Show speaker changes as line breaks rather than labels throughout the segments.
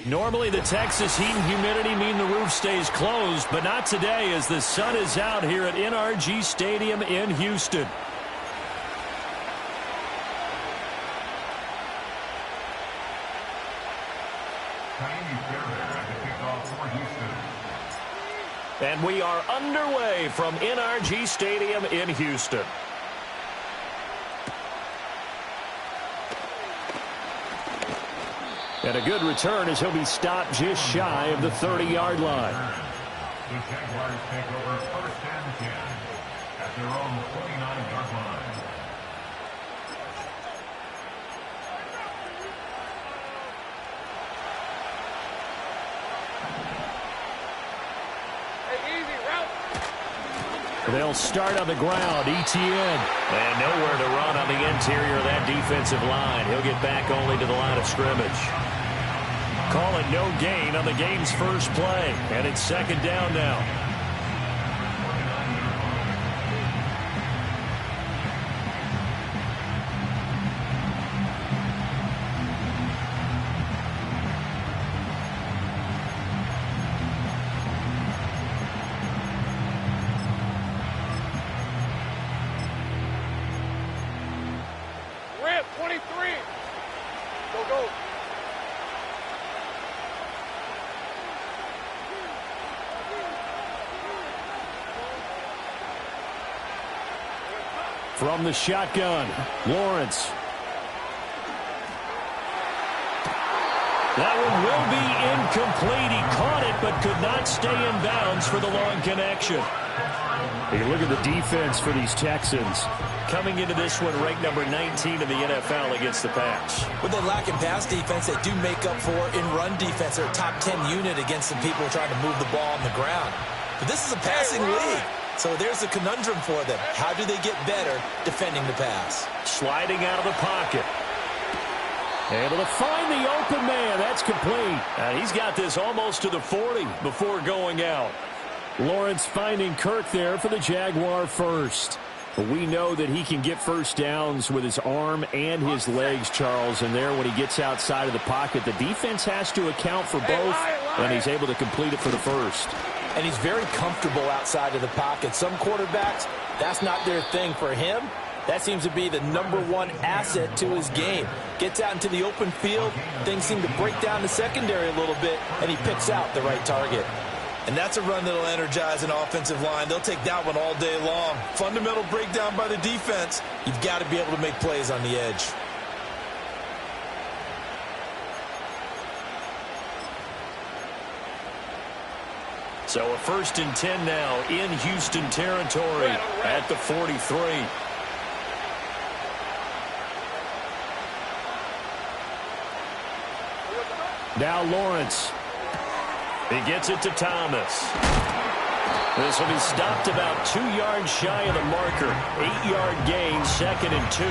Normally the Texas heat and humidity mean the roof stays closed, but not today as the sun is out here at NRG Stadium in Houston. And we are underway from NRG Stadium in Houston. And a good return as he'll be stopped just shy of the 30-yard line.
The Jaguars take over 1st and 10 at their own 29-yard line.
They'll start on the ground. Etienne. And nowhere to run on the interior of that defensive line. He'll get back only to the line of scrimmage. Call it no gain on the game's first play. And it's 2nd down now. From the shotgun, Lawrence. That one will be incomplete. He caught it but could not stay in bounds for the long connection. Hey, look at the defense for these Texans. Coming into this one ranked number 19 in the NFL against the pass.
With they lack in pass defense, they do make up for in run defense. They're a top 10 unit against some people trying to move the ball on the ground. But this is a passing league. So there's a conundrum for them. How do they get better defending the pass?
Sliding out of the pocket. Able to find the open man. That's complete. And he's got this almost to the 40 before going out. Lawrence finding Kirk there for the Jaguar first. But we know that he can get first downs with his arm and his legs, Charles. And there when he gets outside of the pocket, the defense has to account for both. And he's able to complete it for the first.
And he's very comfortable outside of the pocket. Some quarterbacks, that's not their thing. For him, that seems to be the #1 asset to his game. Gets out into the open field, things seem to break down the secondary a little bit, and he picks out the right target. And that's a run that'll energize an offensive line. They'll take that one all day long. Fundamental breakdown by the defense. You've got to be able to make plays on the edge.
So a 1st and 10 now in Houston territory at the 43. Now Lawrence. He gets it to Thomas. This will be stopped about 2 yards shy of the marker. 8-yard gain, 2nd and 2.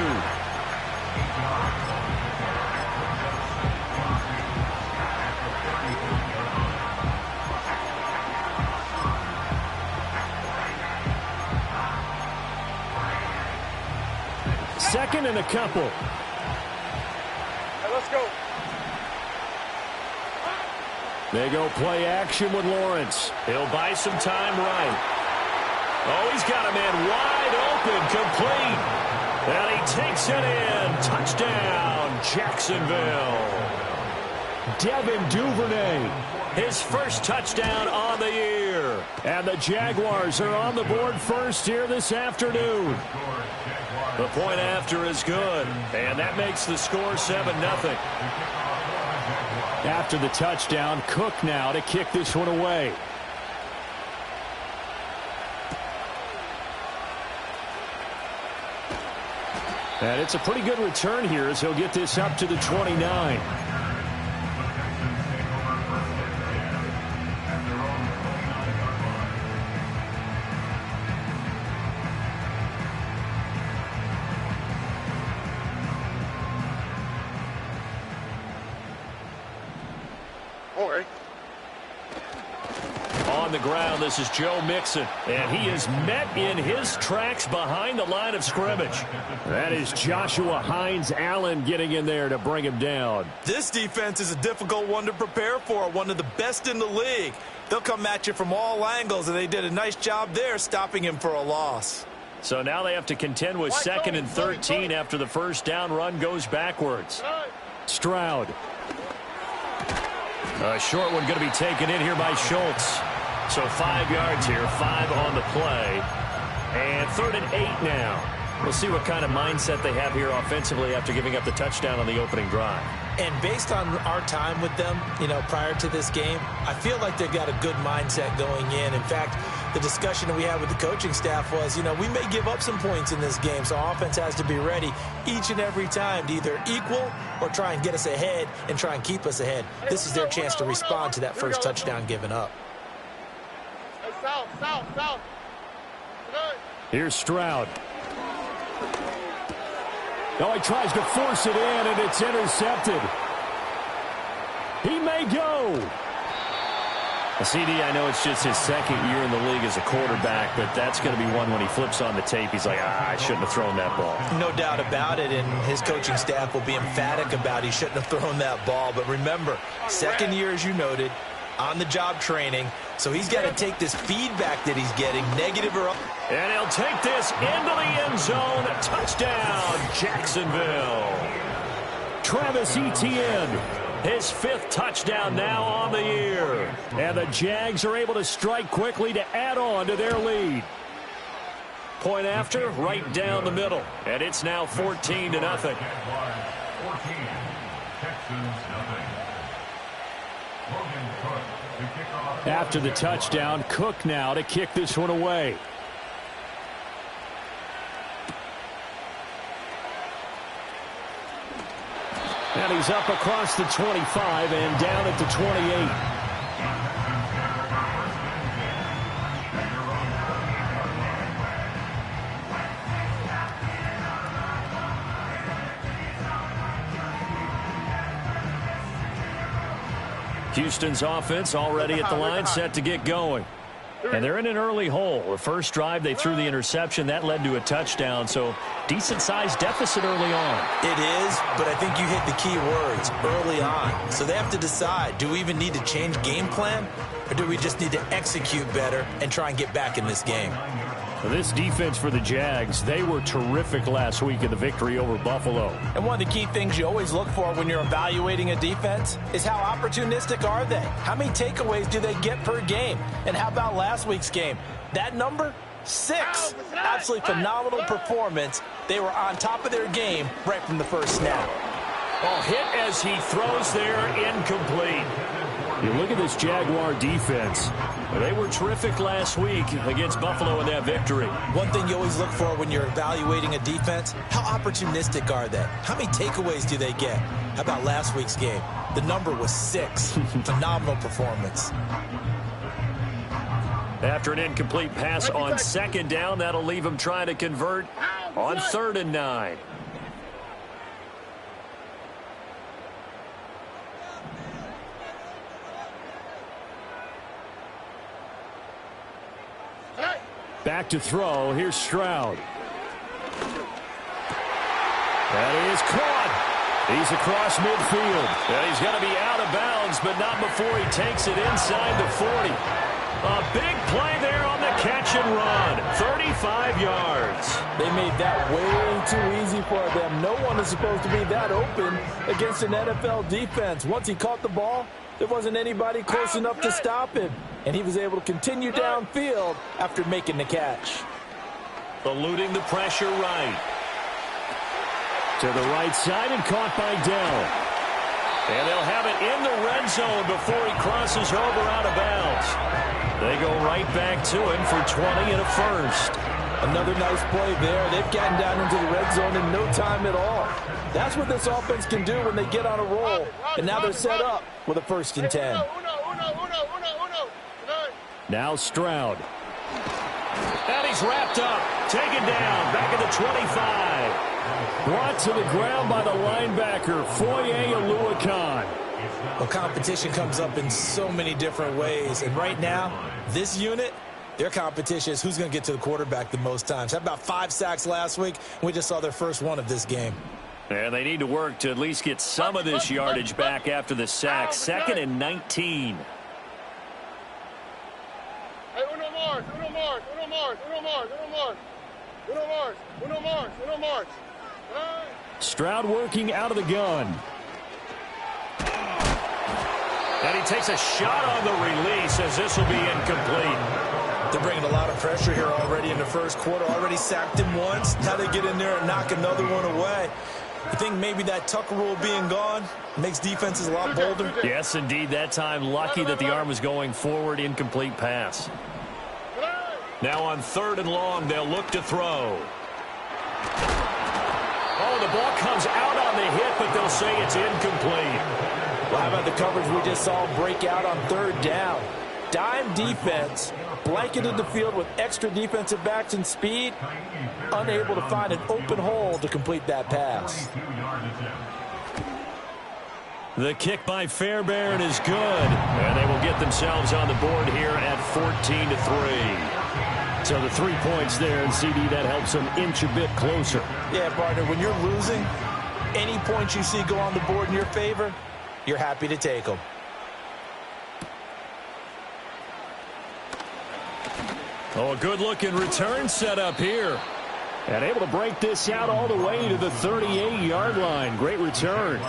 Second and a couple.
Hey, let's go.
They go play action with Lawrence. He'll buy some time right. Oh, he's got a man wide open, complete. And he takes it in. Touchdown, Jacksonville. Devin Duvernay, his first touchdown on the year. And the Jaguars are on the board first here this afternoon. The point after is good, and that makes the score 7-0. After the touchdown, Cook now to kick this one away. And it's a pretty good return here as he'll get this up to the 29. on the ground. This is Joe Mixon. And he is met in his tracks behind the line of scrimmage. That is Joshua Hines-Allen getting in there to bring him down.
This defense is a difficult one to prepare for, one of the best in the league. They'll come at you from all angles, and they did a nice job there stopping him for a loss.
So now they have to contend with 2nd and 13 after the first down run goes backwards. Stroud. A short one going to be taken in here by Schultz. So 5 yards here, 5 on the play. And 3rd and 8 now. We'll see what kind of mindset they have here offensively after giving up the touchdown on the opening drive.
And based on our time with them, prior to this game, I feel like they've got a good mindset going in. In fact, the discussion that we had with the coaching staff was, we may give up some points in this game, so offense has to be ready each and every time to either equal or try and get us ahead and try and keep us ahead. This is their chance to respond to that first touchdown given up.
Here's Stroud. Oh, he tries to force it in, and it's intercepted. He may go. CD, I know it's just his 2nd year in the league as a quarterback, but that's going to be one when he flips on the tape. He's like, I shouldn't have thrown that ball.
No doubt about it, and his coaching staff will be emphatic about he shouldn't have thrown that ball. But remember, 2nd year, as you noted, on-the-job training, so he's got to take this feedback that he's getting, negative or up.
And he'll take this into the end zone. Touchdown, Jacksonville. Travis Etienne, his 5th touchdown now on the year. And the Jags are able to strike quickly to add on to their lead. Point after, right down the middle. And it's now 14-0. After the touchdown, Cook now to kick this one away. And he's up across the 25 and down at the 28. Houston's offense already at the line, set to get going. And they're in an early hole. The first drive, they threw the interception. That led to a touchdown, so decent-sized deficit early on.
It is, but I think you hit the key words, early on. So they have to decide, do we even need to change game plan, or do we just need to execute better and try and get back in this game?
For this defense for the Jags, they were terrific last week in the victory over Buffalo.
And one of the key things you always look for when you're evaluating a defense is how opportunistic are they? How many takeaways do they get per game? And how about last week's game? That number? 6. Absolutely phenomenal performance. They were on top of their game right from the first snap.
Oh, hit as he throws there, incomplete. You look at this Jaguar defense. They were terrific last week against Buffalo in that victory.
One thing you always look for when you're evaluating a defense, how opportunistic are they? How many takeaways do they get? How about last week's game? The number was 6. Phenomenal performance.
After an incomplete pass on 2nd down, that'll leave him trying to convert on 3rd and 9. Back to throw. Here's Stroud. That is caught. He's across midfield. And he's going to be out of bounds, but not before he takes it inside the 40. A big play there on the catch and run. 35 yards.
They made that way too easy for them. No one is supposed to be that open against an NFL defense. Once he caught the ball, there wasn't anybody close enough to stop him. And he was able to continue downfield after making the catch.
Eluding the pressure right. To the right side and caught by Dell. And they'll have it in the red zone before he crosses over out of bounds. They go right back to him for 20 and a first.
Another nice play there. They've gotten down into the red zone in no time at all. That's what this offense can do when they get on a roll. And now they're set up with a 1st and 10.
Now Stroud. And he's wrapped up. Taken down. Back at the 25. Brought to the ground by the linebacker, Foye Oluokun.
Well, competition comes up in so many different ways. And right now, this unit, their competition is who's going to get to the quarterback the most times. Had about 5 sacks last week. We just saw their first one of this game.
And they need to work to at least get some of this yardage back after the sack. 2nd and 19.
Hey, uno march, uno march, uno march, uno march, uno march. Uno march, uno march, uno march.
Stroud working out of the gun. And he takes a shot on the release as this will be incomplete.
They're bringing a lot of pressure here already in the first quarter. Already sacked him once. Now they get in there and knock another one away. I think maybe that Tucker rule being gone makes defenses a lot bolder.
Yes, indeed. That time, lucky that the arm was going forward. Incomplete pass. Now on 3rd and long, they'll look to throw. Oh, the ball comes out on the hit, but they'll say it's incomplete.
Well, how about the coverage we just saw break out on 3rd down? Dime defense, blanketed the field with extra defensive backs and speed, unable to find an open hole to complete that pass.
The kick by Fairbairn is good, and they will get themselves on the board here at 14-3. So the 3 points there, and CD, that helps them inch a bit closer.
Yeah, partner, when you're losing, any points you see go on the board in your favor, you're happy to take them.
Oh, a good-looking return set up here. And able to break this out all the way to the 38-yard line. Great return.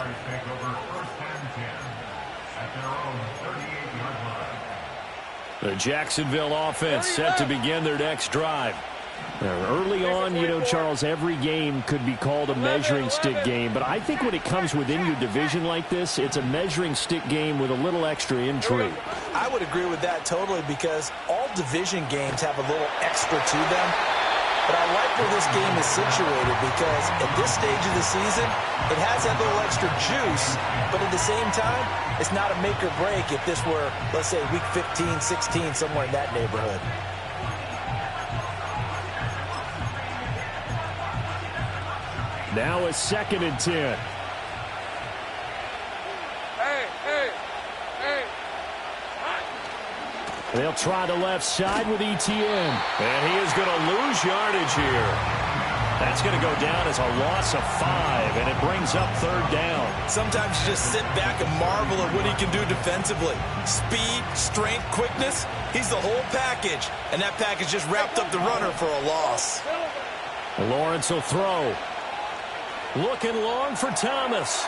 The Jacksonville offense set to begin their next drive. Now, early on, you know, Charles, every game could be called a measuring stick game. But I think when it comes within your division like this, it's a measuring stick game with a little extra intrigue.
I would agree with that totally because all division games have a little extra to them. But I like where this game is situated because at this stage of the season, it has that little extra juice, but at the same time, it's not a make or break if this were, let's say, week 15, 16, somewhere in that neighborhood.
Now a 2nd and 10. They'll try the left side with Etienne. And he is going to lose yardage here. That's going to go down as a loss of 5, and it brings up 3rd down.
Sometimes you just sit back and marvel at what he can do defensively. Speed, strength, quickness, he's the whole package. And that package just wrapped up the runner for a loss.
Lawrence will throw. Looking long for Thomas.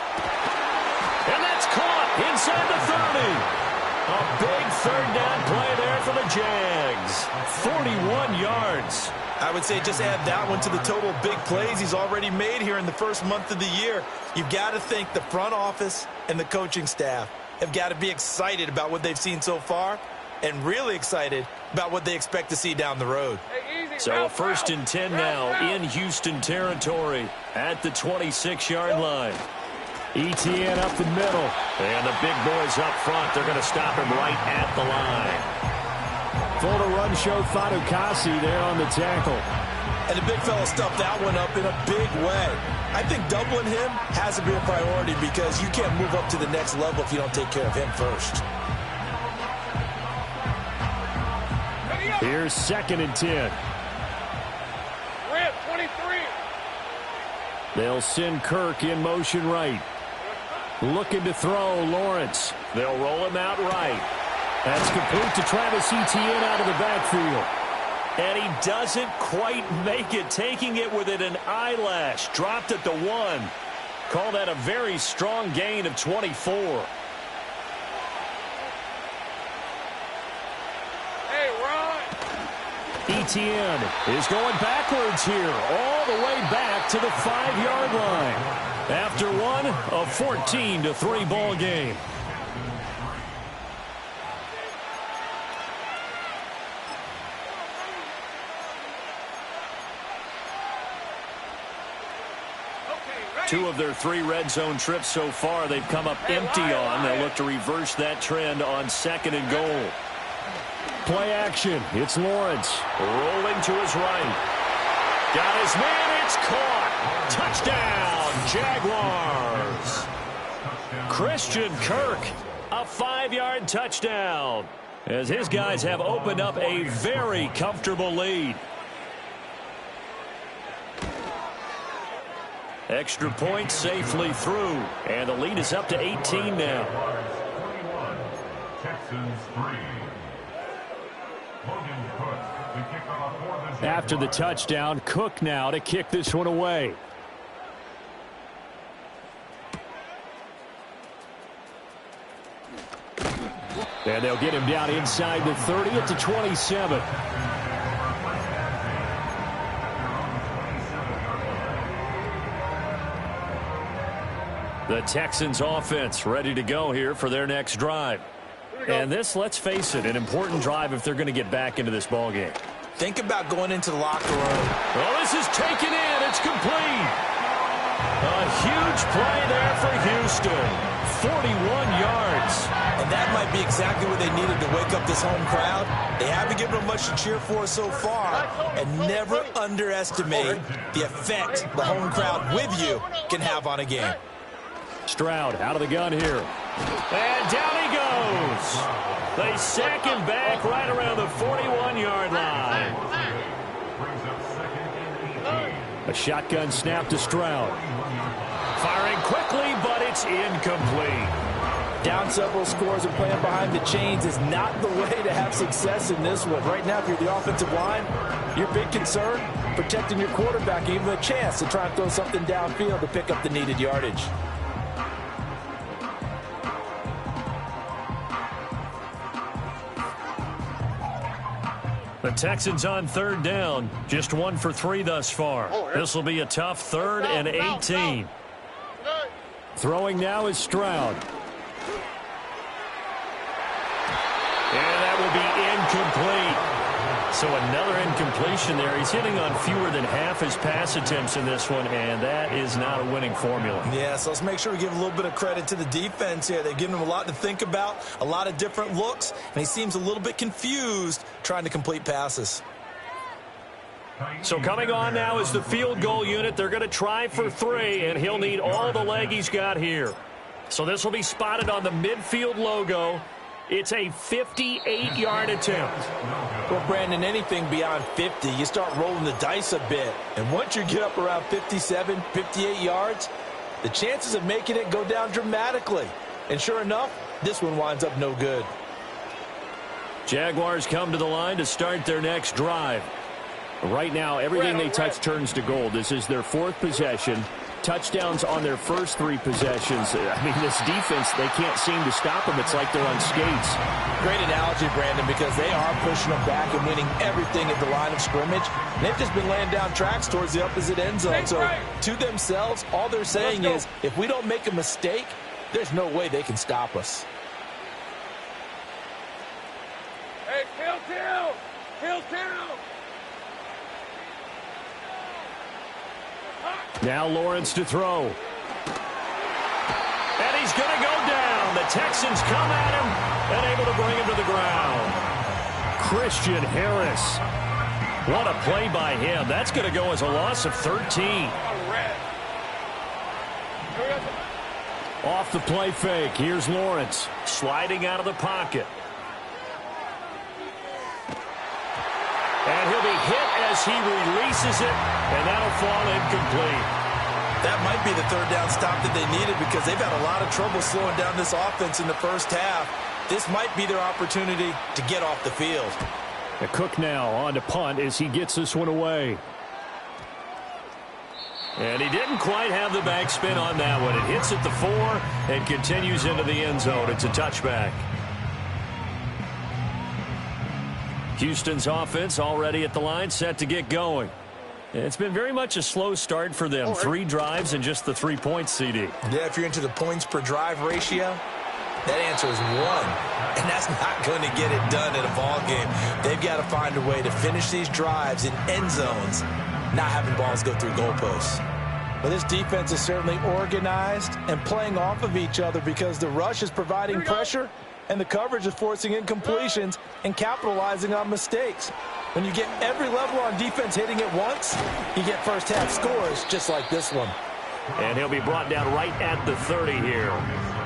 And that's caught inside the 30. A big 3rd down play there for the Jags. 41 yards.
I would say just add that one to the total big plays he's already made here in the first month of the year. You've got to think the front office and the coaching staff have got to be excited about what they've seen so far and really excited about what they expect to see down the road.
So 1st and 10 now in Houston territory at the 26-yard line. Etienne up the middle. And the big boys up front. They're going to stop him right at the line. Full to run show Fatukasi there on the tackle.
And the big fella stuffed that one up in a big way. I think doubling him has to be a priority because you can't move up to the next level if you don't take care of him first.
Here's 2nd and 10.
Rip, 23.
They'll send Kirk in motion right. Looking to throw, Lawrence. They'll roll him out right. That's complete to Travis Etienne out of the backfield. And he doesn't quite make it, taking it within an eyelash. Dropped at the 1. Call that a very strong gain of 24.
Hey, Ron.
Etienne is going backwards here, all the way back to the 5-yard line. After one, a 14-3 ball game. Two of their 3 red zone trips so far they've come up empty on. They'll look to reverse that trend on 2nd and goal. Play action. It's Lawrence rolling to his right. Got his man. It's caught. Touchdown, Jaguars. Christian Kirk, a 5-yard touchdown, as his guys have opened up a very comfortable lead. Extra point safely through, and the lead is up to 18 now. After the touchdown, Cook now to kick this one away. And they'll get him down inside the 30 at the 27. The Texans offense ready to go here for their next drive. And this, let's face it, an important drive if they're going to get back into this ballgame.
Think about going into the locker room.
Well, this is taken in. It's complete. A huge play there for Houston. 41 yards.
And that might be exactly what they needed to wake up this home crowd. They haven't given them much to cheer for so far. And never underestimate the effect the home crowd with you can have on a game.
Stroud out of the gun here. And down he goes. They sack him back right around the 41-yard line. A shotgun snap to Stroud. Firing quickly, but it's incomplete.
Down several scores and playing behind the chains is not the way to have success in this one. Right now, if you're the offensive line, your big concern, protecting your quarterback, even a chance to try and throw something downfield to pick up the needed yardage.
The Texans on third down, just 1 for 3 thus far. This will be a tough 3rd and 18. Throwing now is Stroud. And that will be incomplete. So another incompletion there. He's hitting on fewer than half his pass attempts in this one, and that is not a winning formula.
Yeah, so let's make sure we give a little bit of credit to the defense here. They've given him a lot to think about, a lot of different looks, and he seems a little bit confused trying to complete passes.
So coming on now is the field goal unit. They're going to try for 3, and he'll need all the leg he's got here. So this will be spotted on the midfield logo. It's a 58-yard attempt.
Well, Brandon, anything beyond 50, you start rolling the dice a bit. And once you get up around 57, 58 yards, the chances of making it go down dramatically. And sure enough, this one winds up no good.
Jaguars come to the line to start their next drive. Right now, everything they touch turns to gold. This is their 4th possession. Touchdowns on their first 3 possessions. I mean, this defense, they can't seem to stop them. It's like they're on skates.
Great analogy, Brandon, because they are pushing them back and winning everything at the line of scrimmage. And they've just been laying down tracks towards the opposite end zone. So to themselves, all they're saying is, if we don't make a mistake, there's no way they can stop us.
Hey, kill two! Kill two!
Now Lawrence to throw. And he's going to go down. The Texans come at him and able to bring him to the ground. Christian Harris. What a play by him. That's going to go as a loss of 13. Off the play fake. Here's Lawrence sliding out of the pocket. And he'll be hit as he releases it, and that'll fall incomplete.
That might be the 3rd down stop that they needed because they've had a lot of trouble slowing down this offense in the first half. This might be their opportunity to get off the field.
The Cook now on to punt as he gets this one away. And he didn't quite have the backspin on that one. It hits at the 4 and continues into the end zone. It's a touchback. Houston's offense already at the line, set to get going. It's been very much a slow start for them. 3 drives and just the 3 points, CD.
Yeah, if you're into the points per drive ratio, that answer is 1. And that's not going to get it done in a ball game. They've got to find a way to finish these drives in end zones, not having balls go through goalposts. But this defense is certainly organized and playing off of each other because the rush is providing pressure and the coverage is forcing incompletions and capitalizing on mistakes. When you get every level on defense hitting it once, you get first-half scores just like this one.
And he'll be brought down right at the 30 here.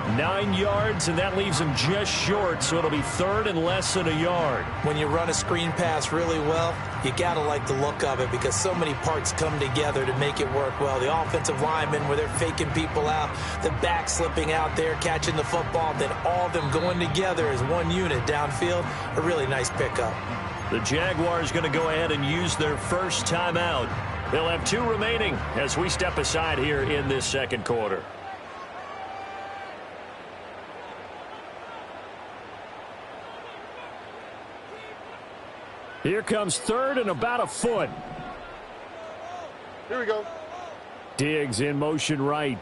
9 yards, and that leaves him just short, so it'll be 3rd and less than a yard.
When you run a screen pass really well, you got to like the look of it because so many parts come together to make it work well. The offensive linemen, where they're faking people out, the back slipping out there, catching the football, then all of them going together as one unit downfield. A really nice pickup.
The Jaguars going to go ahead and use their first timeout. They'll have 2 remaining as we step aside here in this second quarter. Here comes 3rd and about a foot.
Here we go.
Diggs in motion right.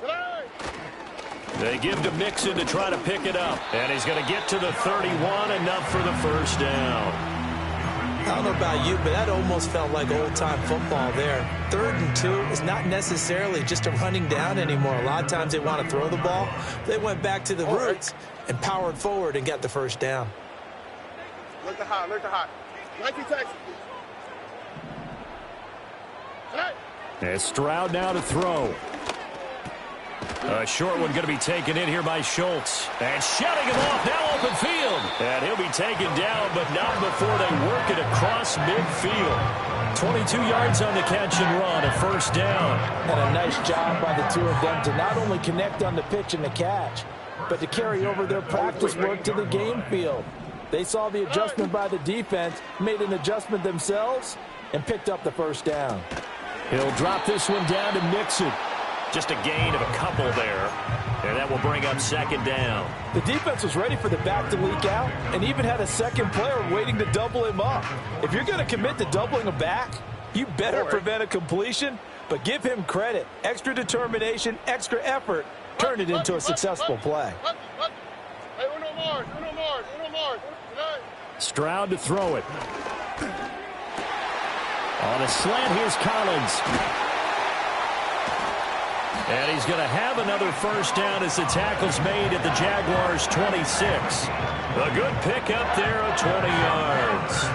They give to Mixon to try to pick it up. And he's going to get to the 31, enough for the first down.
I don't know about you, but that almost felt like old-time football there. 3rd and 2 is not necessarily just a running down anymore. A lot of times they want to throw the ball. They went back to the roots and powered forward and got the first down.
Look the hot, look the hot. Nike Texas.
And Stroud now to throw. A short one going to be taken in here by Schultz. And shutting him off, now open field. And he'll be taken down, but not before they work it across midfield. 22 yards on the catch and run, a first down.
And a nice job by the 2 of them to not only connect on the pitch and the catch, but to carry over their practice work to the game field. They saw the adjustment by the defense, made an adjustment themselves, and picked up the first down.
He'll drop this one down to Mixon. Just a gain of a couple there. And that will bring up 2nd down.
The defense was ready for the back to leak out and even had a second player waiting to double him up. If you're going to commit to doubling a back, you better prevent a completion, but give him credit. Extra determination, extra effort, turned it into a successful play.
Hey, uno more.
Stroud to throw it. On a slant, here's Collins. And he's going to have another first down as the tackle's made at the Jaguars' 26. A good pickup there of 20 yards.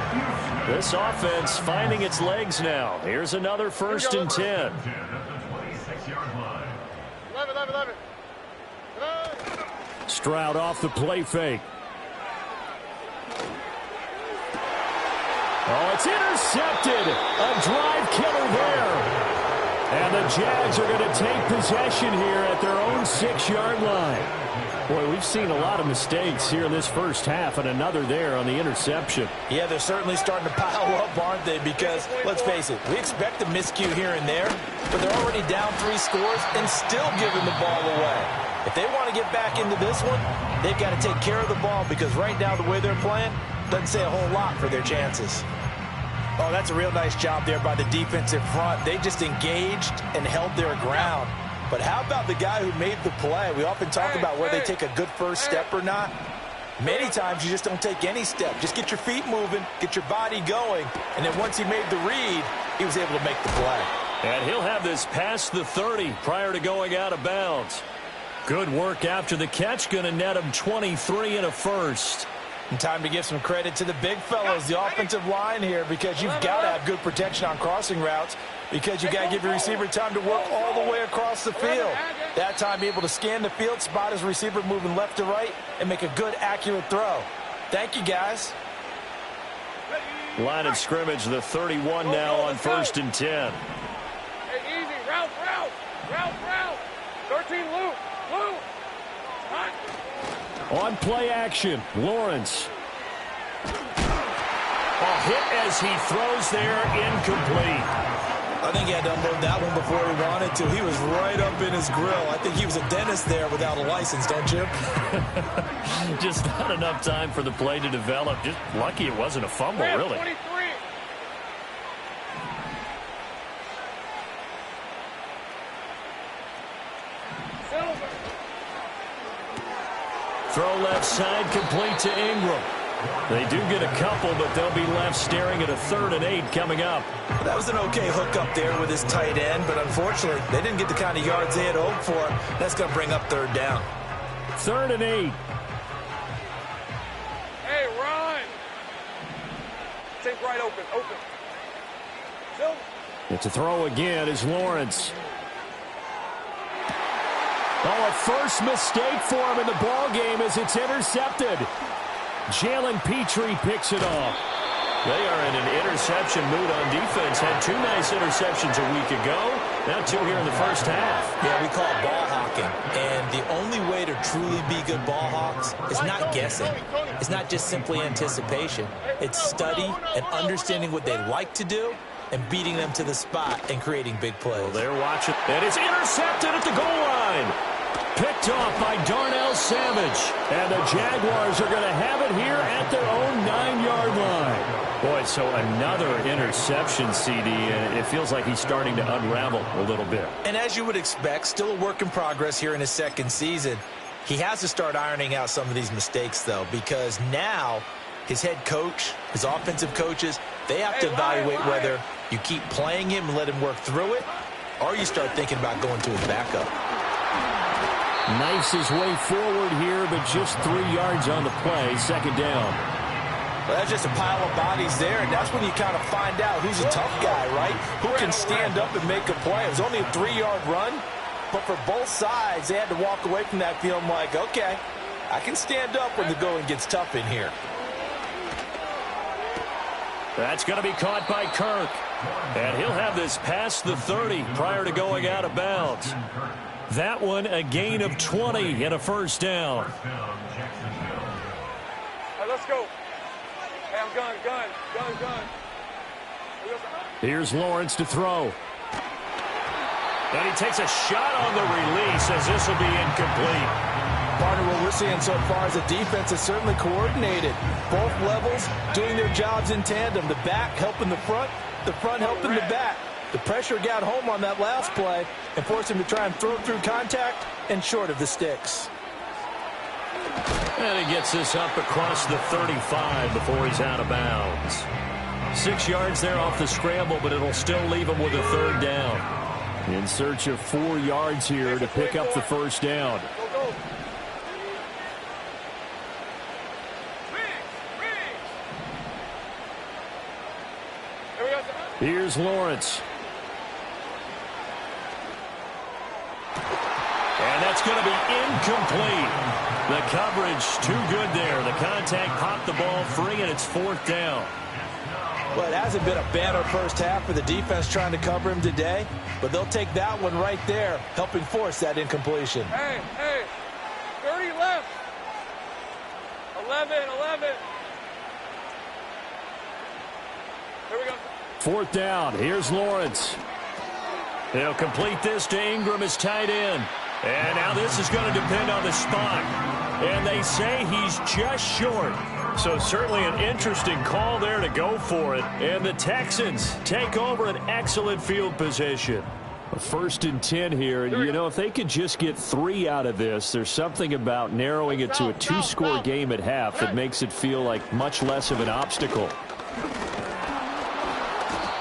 This offense finding its legs now. Here's another 1st and 10.
11.
Stroud off the play fake. Oh, it's intercepted. A drive killer there. And the Jags are going to take possession here at their own 6-yard line. Boy, we've seen a lot of mistakes here in this first half, and another there on the interception.
Yeah, they're certainly starting to pile up, aren't they? Because, let's face it, we expect a miscue here and there, but they're already down 3 scores and still giving the ball away. If they want to get back into this one, they've got to take care of the ball because right now the way they're playing doesn't say a whole lot for their chances. Oh, that's a real nice job there by the defensive front. They just engaged and held their ground. But how about the guy who made the play? We often talk about where they take a good first step or not. Many times you just don't take any step. Just get your feet moving, get your body going, and then once he made the read, he was able to make the play.
And he'll have this past the 30 prior to going out of bounds. Good work after the catch, going to net him 23 and a first.
And time to give some credit to the big fellows, the offensive line here, because you've got to have good protection on crossing routes because you got to give your receiver time to work all the way across the field. That time able to scan the field, spot his receiver moving left to right, and make a good, accurate throw. Thank you, guys.
Line of scrimmage, the 31 now on 1st and 10.
Hey, easy. Route. 13, loop.
On play action, Lawrence. A hit as he throws there, incomplete.
I think he had to unload that one before he wanted to. He was right up in his grill. I think he was a dentist there without a license, don't you?
Just not enough time for the play to develop. Just lucky it wasn't a fumble, really.
23.
Throw left side, complete to Ingram. They do get a couple, but they'll be left staring at a 3rd and 8 coming up.
That was an okay hook up there with his tight end, but unfortunately, they didn't get the kind of yards they had hoped for. That's going to bring up 3rd down.
3rd and 8.
Hey, run. Take right open.
It's a throw again is Lawrence. Oh, a first mistake for him in the ball game as it's intercepted. Jalen Petrie picks it off. They are in an interception mood on defense. Had 2 nice interceptions a week ago. Now 2 here in the first half.
Yeah, we call it ball hawking. And the only way to truly be good ball hawks is not guessing. It's not just simply anticipation. It's study and understanding what they like to do and beating them to the spot and creating big plays.
Well, they're watching. And it's intercepted at the goal line. Picked off by Darnell Savage. And the Jaguars are going to have it here at their own 9-yard line. Boy, so another interception, CD, and it feels like he's starting to unravel a little bit.
And as you would expect, still a work in progress here in his second season. He has to start ironing out some of these mistakes, though, because now his head coach, his offensive coaches, they have to evaluate whether you keep playing him and let him work through it, or you start thinking about going to his backup.
Knifes his way forward here, but just 3 yards on the play, second down.
Well, that's just a pile of bodies there, and that's when you kind of find out who's a tough guy, right? Who can stand up and make a play. It was only a 3-yard run, but for both sides, they had to walk away from that feeling like, okay, I can stand up when the going gets tough in here.
That's going to be caught by Kirk. And he'll have this past the 30 prior to going out of bounds. That one, a gain of 20 and a first down.
All right, let's go. Hey, I'm gun.
Here's Lawrence to throw. And he takes a shot on the release as this will be incomplete.
Partner, what we're seeing so far is the defense is certainly coordinated. Both levels doing their jobs in tandem. The back helping the front helping the back. The pressure got home on that last play and forced him to try and throw through contact and short of the sticks.
And he gets this up across the 35 before he's out of bounds. 6 yards there off the scramble, but it'll still leave him with a third down. In search of 4 yards here to pick up the first down. Here's Lawrence. And that's going to be incomplete. The coverage too good there. The contact popped the ball free, and it's fourth down.
Well, it hasn't been a banner first half for the defense trying to cover him today, but they'll take that one right there, helping force that incompletion.
Hey, 30 left. 11. Here we go.
Fourth down. Here's Lawrence. They'll complete this to Ingram as tight end. And now this is going to depend on the spot. And they say he's just short. So certainly an interesting call there to go for it. And the Texans take over an excellent field position. A 1st and 10 here. And, you know, if they could just get 3 out of this, there's something about narrowing it to a 2-score game at half that makes it feel like much less of an obstacle.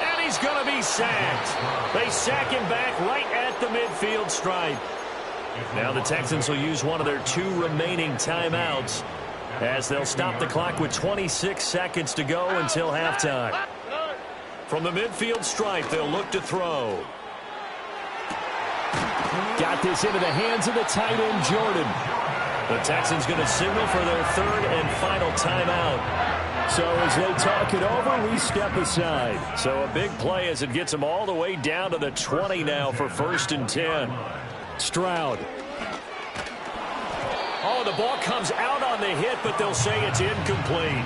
And he's going to be sacked. They sack him back right at the midfield stripe. Now the Texans will use one of their 2 remaining timeouts as they'll stop the clock with 26 seconds to go until halftime. From the midfield stripe, they'll look to throw. Got this into the hands of the tight end, Jordan. The Texans going to signal for their 3rd and final timeout. So as they talk it over, we step aside. So a big play as it gets them all the way down to the 20 now for 1st and 10. Stroud. Oh, the ball comes out on the hit, but they'll say it's incomplete.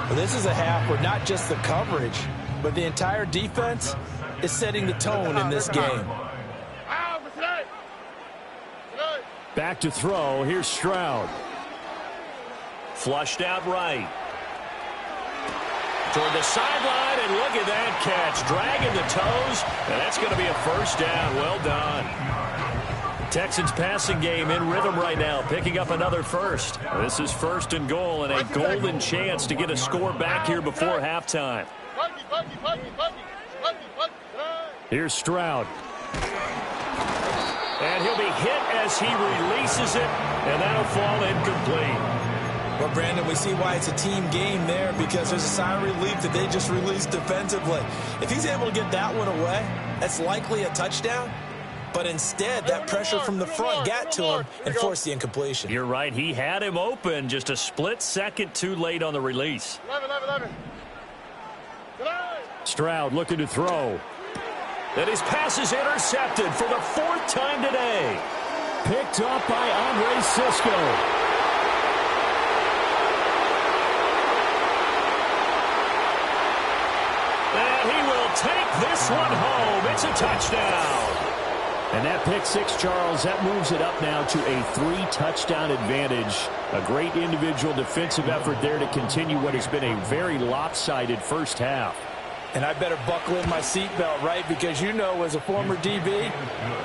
Well, this is a half where not just the coverage, but the entire defense is setting the tone in this game.
Back to throw. Here's Stroud. Flushed out right. Toward the sideline, and look at that catch. Dragging the toes, and that's going to be a first down. Well done. Texans passing game in rhythm right now, picking up another first. This is 1st and goal and a golden chance to get a score back here before halftime. Here's Stroud. And he'll be hit as he releases it, and that'll fall incomplete.
Well, Brandon, we see why it's a team game there, because there's a sigh of relief that they just released defensively. If he's able to get that one away, that's likely a touchdown. But instead, that pressure from the front got to him and forced the incompletion.
You're right. He had him open, just a split second too late on the release.
11.
Stroud looking to throw. And his pass is intercepted for the 4th time today. Picked up by Andre Cisco. And he will take this one home. It's a touchdown. And that pick six, Charles, that moves it up now to a 3-touchdown advantage. A great individual defensive effort there to continue what has been a very lopsided first half.
And I better buckle in my seatbelt, right? Because you know, as a former DB,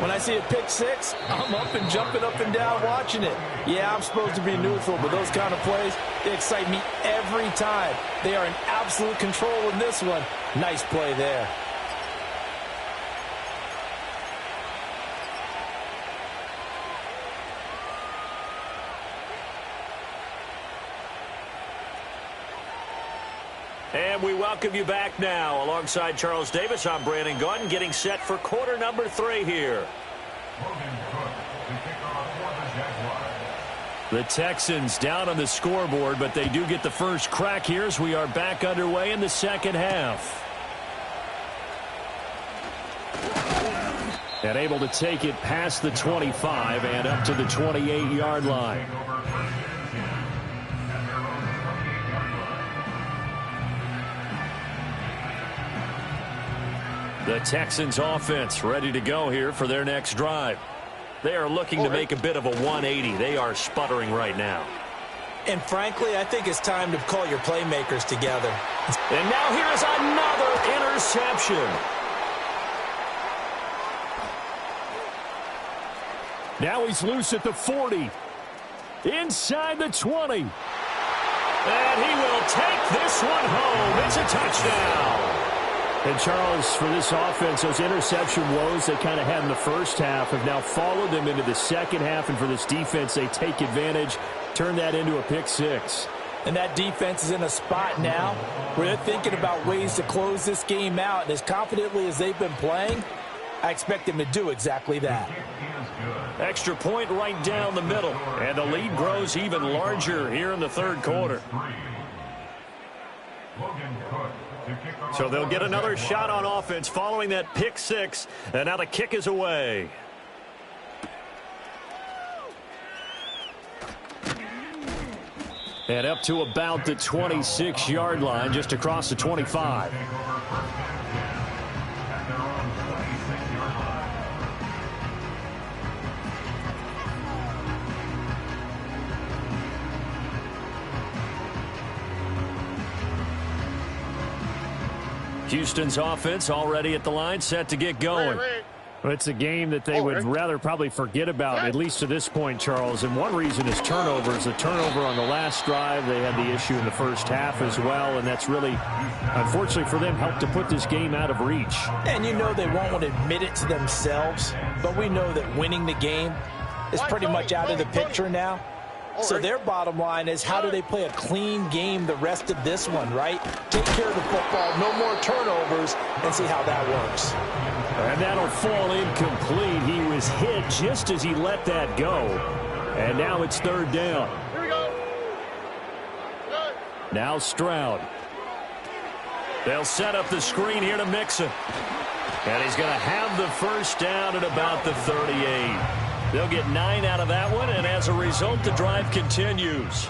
when I see a pick six, I'm up and jumping up and down watching it. Yeah, I'm supposed to be neutral, but those kind of plays, they excite me every time. They are in absolute control in this one. Nice play there.
And we welcome you back now. Alongside Charles Davis, I'm Brandon Gaudin, getting set for quarter number 3 here. The Texans down on the scoreboard, but they do get the first crack here as we are back underway in the second half. And able to take it past the 25 and up to the 28-yard line. The Texans offense ready to go here for their next drive. They are looking to make a bit of a 180. They are sputtering right now.
And frankly, I think it's time to call your playmakers together.
And now here is another interception. Now he's loose at the 40. Inside the 20. And he will take this one home. It's a touchdown. And Charles, for this offense, those interception woes they kind of had in the first half have now followed them into the second half. And for this defense, they take advantage, turn that into a pick six.
And that defense is in a spot now where they're thinking about ways to close this game out. And as confidently as they've been playing, I expect them to do exactly that.
Extra point right down the middle. And the lead grows even larger here in the third quarter. So they'll get another shot on offense following that pick six. And now the kick is away. And up to about the 26-yard line, just across the 25. Houston's offense already at the line, set to get going. Well, it's a game that they would rather probably forget about, at least to this point, Charles. And one reason is turnovers. The turnover on the last drive, they had the issue in the first half as well, and that's really, unfortunately for them, helped to put this game out of reach.
And you know they won't want to admit it to themselves, but we know that winning the game is pretty much out of the picture now. So their bottom line is, how do they play a clean game the rest of this one, right? Take care of the football, no more turnovers, and see how that works.
And that'll fall incomplete. He was hit just as he let that go. And now it's third down.
Here we go.
Now Stroud. They'll set up the screen here to Mixon. And he's going to have the first down at about the 38. They'll get 9 out of that one, and as a result, the drive continues.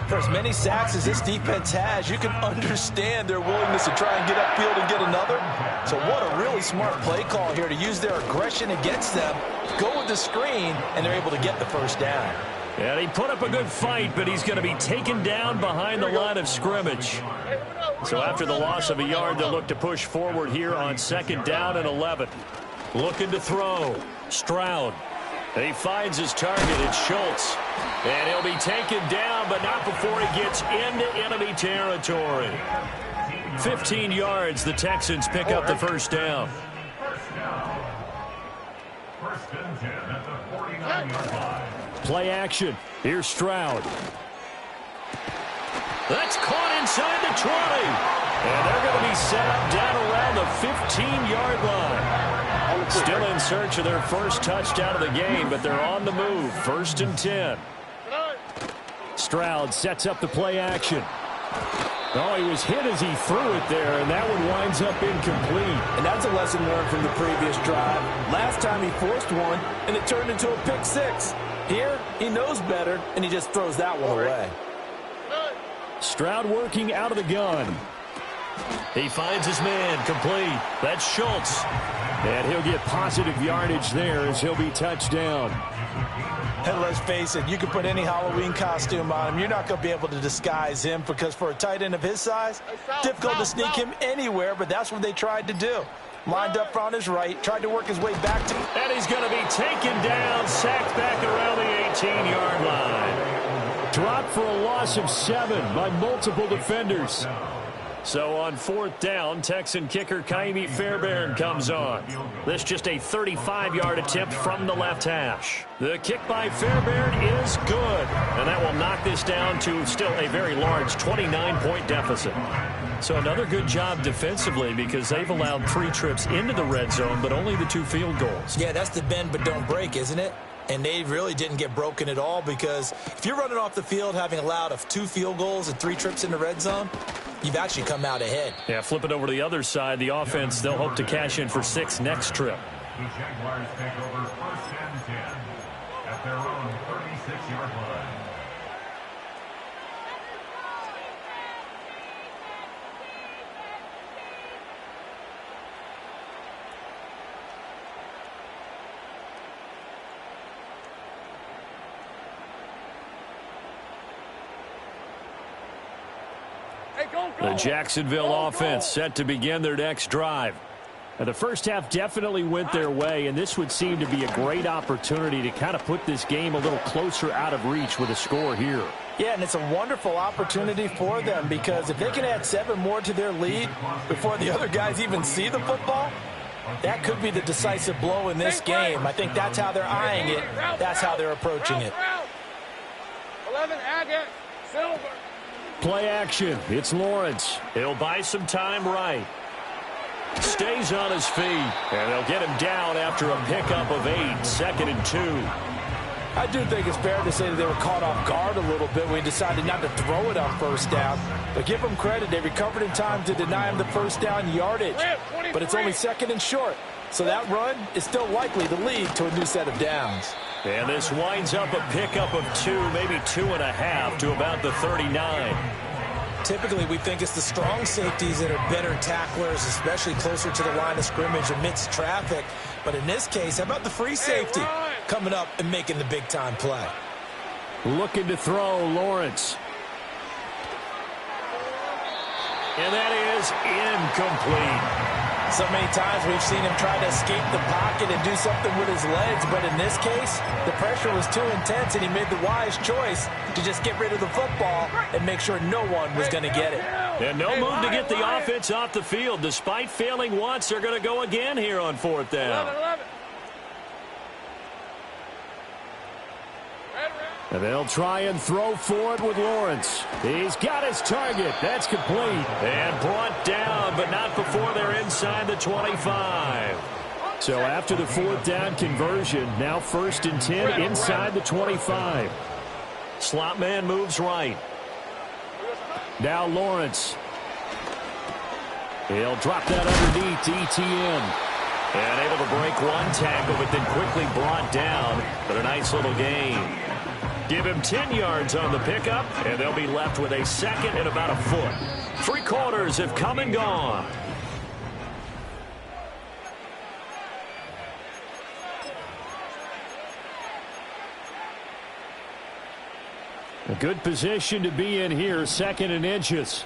For as many sacks as this defense has, you can understand their willingness to try and get upfield and get another. So what a really smart play call here to use their aggression against them, go with the screen, and they're able to get the first down.
And he put up a good fight, but he's going to be taken down behind the line of scrimmage. So after the loss of a yard, they'll look to push forward here on second down and 11. Looking to throw. Stroud. He finds his target. It's Schultz. And he'll be taken down, but not before he gets into enemy territory. 15 yards, the Texans pick up the first down.
First and 10 at the 49-yard line.
Play action. Here's Stroud. That's caught inside the 20. And they're going to be set up down around the 15-yard line. Still in search of their first touchdown of the game, but they're on the move. 1st and 10. Stroud sets up the play action. Oh, he was hit as he threw it there, and that one winds up incomplete.
And that's a lesson learned from the previous drive. Last time he forced one, and it turned into a pick 6. Here, he knows better, and he just throws that one away.
Stroud working out of the gun. He finds his man, complete. That's Schultz. And he'll get positive yardage there as he'll be touched down.
And let's face it, you can put any Halloween costume on him. You're not going to be able to disguise him because for a tight end of his size, difficult to sneak him anywhere, but that's what they tried to do. Lined up on his right, tried to work his way back to...
And he's going to be taken down, sacked back around the 18-yard line. Dropped for a loss of 7 by multiple defenders. So on 4th down, Texan kicker Kaimi Fairbairn comes on. This just a 35-yard attempt from the left hash. The kick by Fairbairn is good, and that will knock this down to still a very large 29-point deficit. So another good job defensively because they've allowed 3 trips into the red zone, but only the 2 field goals.
Yeah, that's the bend but don't break, isn't it? And they really didn't get broken at all because if you're running off the field having allowed 2 field goals and 3 trips in the red zone, you've actually come out ahead.
Yeah, flip it over to the other side. The offense, they'll hope to cash in for 6 next trip.
The Jaguars take over 1st and 10 at their own 36-yard line.
The Jacksonville offense set to begin their next drive. Now, the first half definitely went their way, and this would seem to be a great opportunity to kind of put this game a little closer out of reach with a score here.
Yeah, and it's a wonderful opportunity for them because if they can add 7 more to their lead before the other guys even see the football, that could be the decisive blow in this game. I think that's how they're eyeing it. That's how they're approaching it.
11, Agate, Silver.
Play action. It's Lawrence. He'll buy some time right. Stays on his feet. And they'll get him down after a pickup of 8. 2nd and 2.
I do think it's fair to say that they were caught off guard a little bit when he decided not to throw it on 1st down. But give them credit. They recovered in time to deny him the 1st down yardage. But it's only 2nd and short. So that run is still likely to lead to a new set of downs.
And this winds up a pickup of 2, maybe 2.5 to about the 39.
Typically, we think it's the strong safeties that are better tacklers, especially closer to the line of scrimmage amidst traffic. But in this case, how about the free safety coming up and making the big-time play?
Looking to throw, Lawrence. And that is incomplete.
So many times we've seen him try to escape the pocket and do something with his legs, but in this case, the pressure was too intense and he made the wise choice to just get rid of the football and make sure no one was going to get it.
And no move to get the offense off the field. Despite failing once, they're going to go again here on 4th down.
11.
And they'll try and throw for it with Lawrence. He's got his target. That's complete. And brought down, but not before they're inside the 25. So after the 4th down conversion, now 1st and 10 inside the 25. Slot man moves right. Now Lawrence. He'll drop that underneath to ETN. And able to break one tackle, but then quickly brought down. But a nice little gain. Give him 10 yards on the pickup, and they'll be left with a 2nd and about a foot. 3 quarters have come and gone. A good position to be in here, 2nd and inches.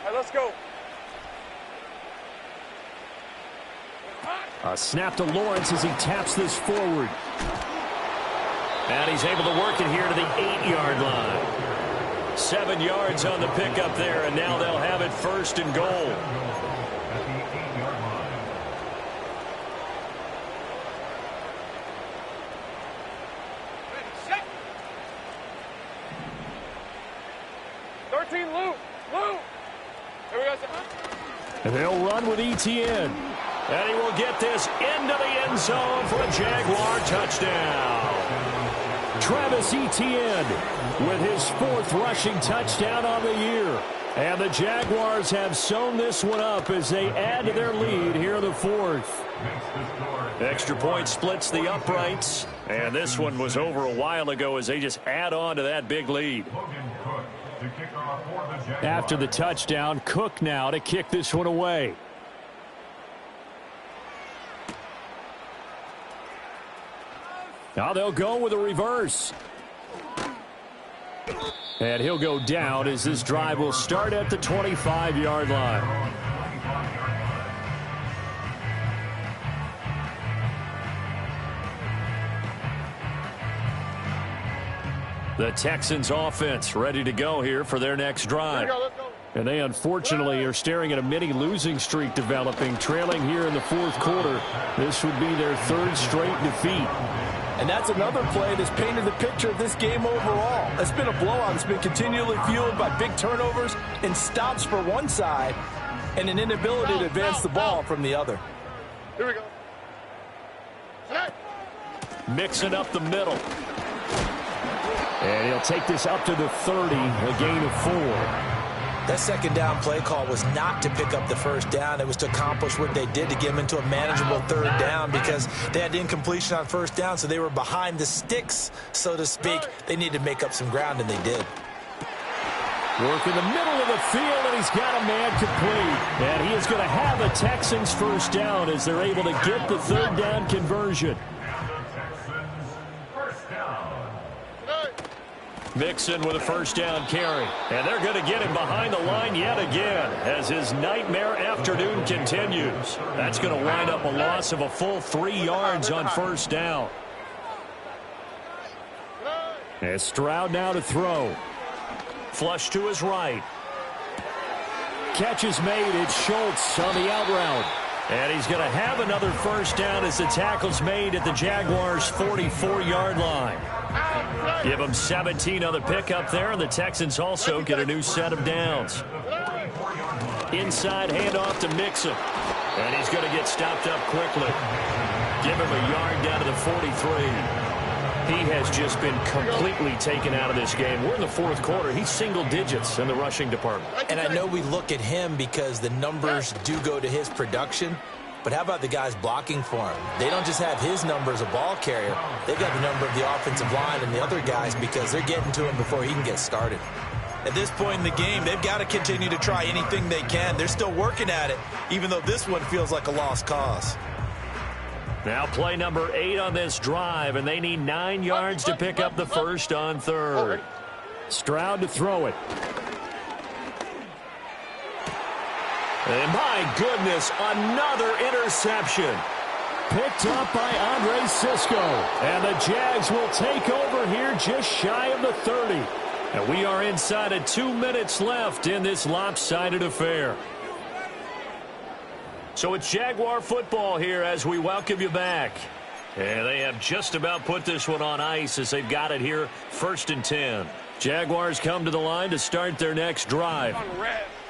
All right, let's go.
A snap to Lawrence as he taps this forward. And he's able to work it here to the 8-yard line. 7 yards on the pickup there, and now they'll have it 1st and goal.
At the 8-yard line.
Ready, set. 13, Lou. Here we go.
And they'll run with ETN. And he will get this into the end zone for a Jaguar touchdown. Travis Etienne with his 4th rushing touchdown on the year. And the Jaguars have sewn this one up as they add to their lead here in the 4th. Extra point splits the uprights. And this one was over a while ago as they just add on to that big lead. After the touchdown, Cook now to kick this one away. Now they'll go with a reverse. And he'll go down as this drive will start at the 25-yard line. The Texans offense ready to go here for their next drive.
Let's go.
And they unfortunately are staring at a mini losing streak developing, trailing here in the 4th quarter. This would be their 3rd straight defeat.
And that's another play that's painted the picture of this game overall. It's been a blowout. It's been continually fueled by big turnovers and stops for one side and an inability to advance the ball from the other.
Here we go. Snap.
Mixing up the middle. And he'll take this up to the 30, a gain of 4.
That second down play call was not to pick up the first down. It was to accomplish what they did to get them into a manageable 3rd down because they had incompletion on 1st down, so they were behind the sticks, so to speak. They needed to make up some ground, and they did.
Work in the middle of the field, and he's got a man complete. And he is going to have the Texans' 1st down as they're able to get the 3rd down conversion. Mixon with a 1st down carry. And they're going to get him behind the line yet again as his nightmare afternoon continues. That's going to wind up a loss of a full 3 yards on 1st down. As Stroud now to throw. Flush to his right. Catch is made. It's Schultz on the out route. And he's going to have another 1st down as the tackle's made at the Jaguars' 44-yard line. Give them 17 on the pickup there, and the Texans also get a new set of downs. Inside handoff to Mixon. And he's going to get stopped up quickly. Give him a yard down to the 43. He has just been completely taken out of this game. We're in the 4th quarter. He's single digits in the rushing department.
And I know we look at him because the numbers do go to his production. But how about the guys blocking for him? They don't just have his number as a ball carrier. They've got the number of the offensive line and the other guys because they're getting to him before he can get started. At this point in the game, they've got to continue to try anything they can. They're still working at it, even though this one feels like a lost cause.
Now play number 8 on this drive, and they need 9 yards to pick up the 1st on 3rd. Stroud to throw it. And my goodness, another interception. Picked up by Andre Cisco. And the Jags will take over here just shy of the 30. And we are inside of 2 minutes left in this lopsided affair. So it's Jaguar football here as we welcome you back. And they have just about put this one on ice as they've got it here 1st and 10. Jaguars come to the line to start their next drive.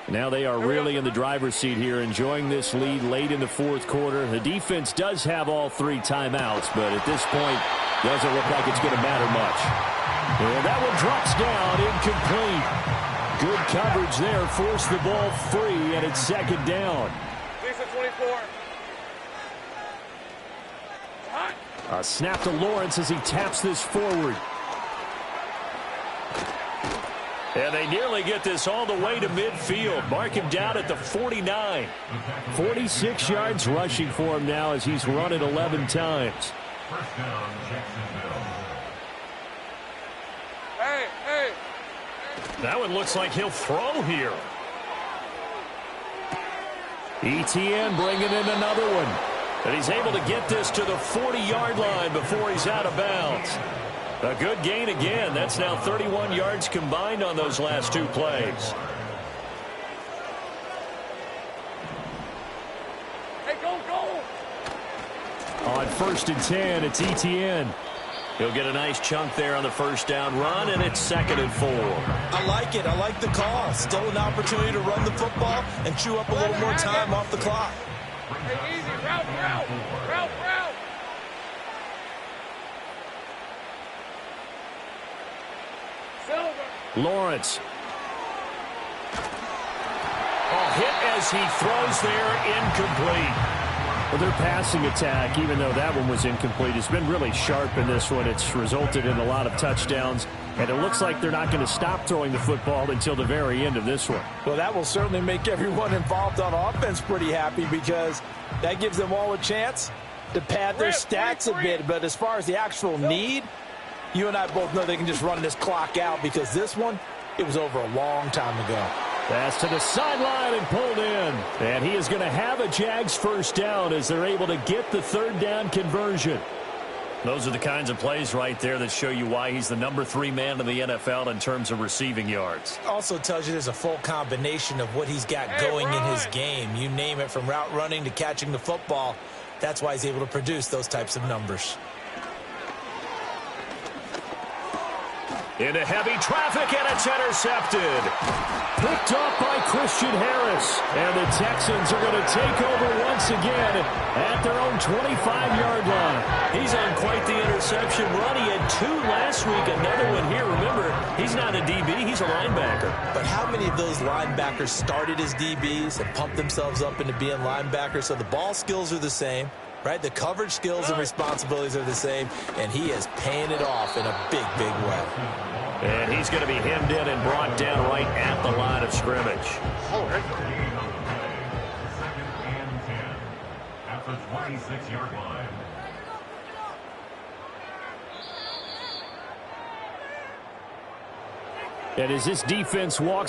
Now they are really in the driver's seat here, enjoying this lead late in the 4th quarter. The defense does have all 3 timeouts, but at this point, doesn't look like it's going to matter much. And that one drops down, incomplete. Good coverage there, forced the ball free, and it's 2nd down.
24.
A snap to Lawrence as he taps this forward. And they nearly get this all the way to midfield. Mark him down at the 49. 46 yards rushing for him now as he's run it 11 times.
First down, Jacksonville.
Hey.
That one looks like he'll throw here. Etienne bringing in another one. And he's able to get this to the 40-yard line before he's out of bounds. A good gain again. That's now 31 yards combined on those last 2 plays.
Hey, go.
On 1st and 10, it's Etienne. He'll get a nice chunk there on the 1st down run, and it's 2nd and 4.
I like it. I like the call. Still an opportunity to run the football and chew up a little more time off the clock.
Hey, easy, route.
Lawrence. Oh, hit as he throws there, incomplete. Well, their passing attack, even though that one was incomplete, has been really sharp in this one. It's resulted in a lot of touchdowns, and it looks like they're not going to stop throwing the football until the very end of this one.
Well, that will certainly make everyone involved on offense pretty happy because that gives them all a chance to pad their stats a bit. But as far as the actual need, you and I both know they can just run this clock out because this one, it was over a long time ago.
Pass to the sideline and pulled in. And he is going to have a JAX first down as they're able to get the third down conversion. Those are the kinds of plays right there that show you why he's the number 3 man in the NFL in terms of receiving yards.
Also tells you there's a full combination of what he's got going in his game. You name it, from route running to catching the football. That's why he's able to produce those types of numbers.
Into heavy traffic, and it's intercepted. Picked off by Christian Harris. And the Texans are going to take over once again at their own 25-yard line. He's on quite the interception run. He had 2 last week, another one here. Remember, he's not a DB, he's a linebacker.
But how many of those linebackers started as DBs and pumped themselves up into being linebackers? So the ball skills are the same, right? The coverage skills and responsibilities are the same, and he is paying it off in a big, big way.
And he's going to be hemmed in and brought down right at the line of scrimmage.
Second and 10 at the 26-yard line.
And as this defense walks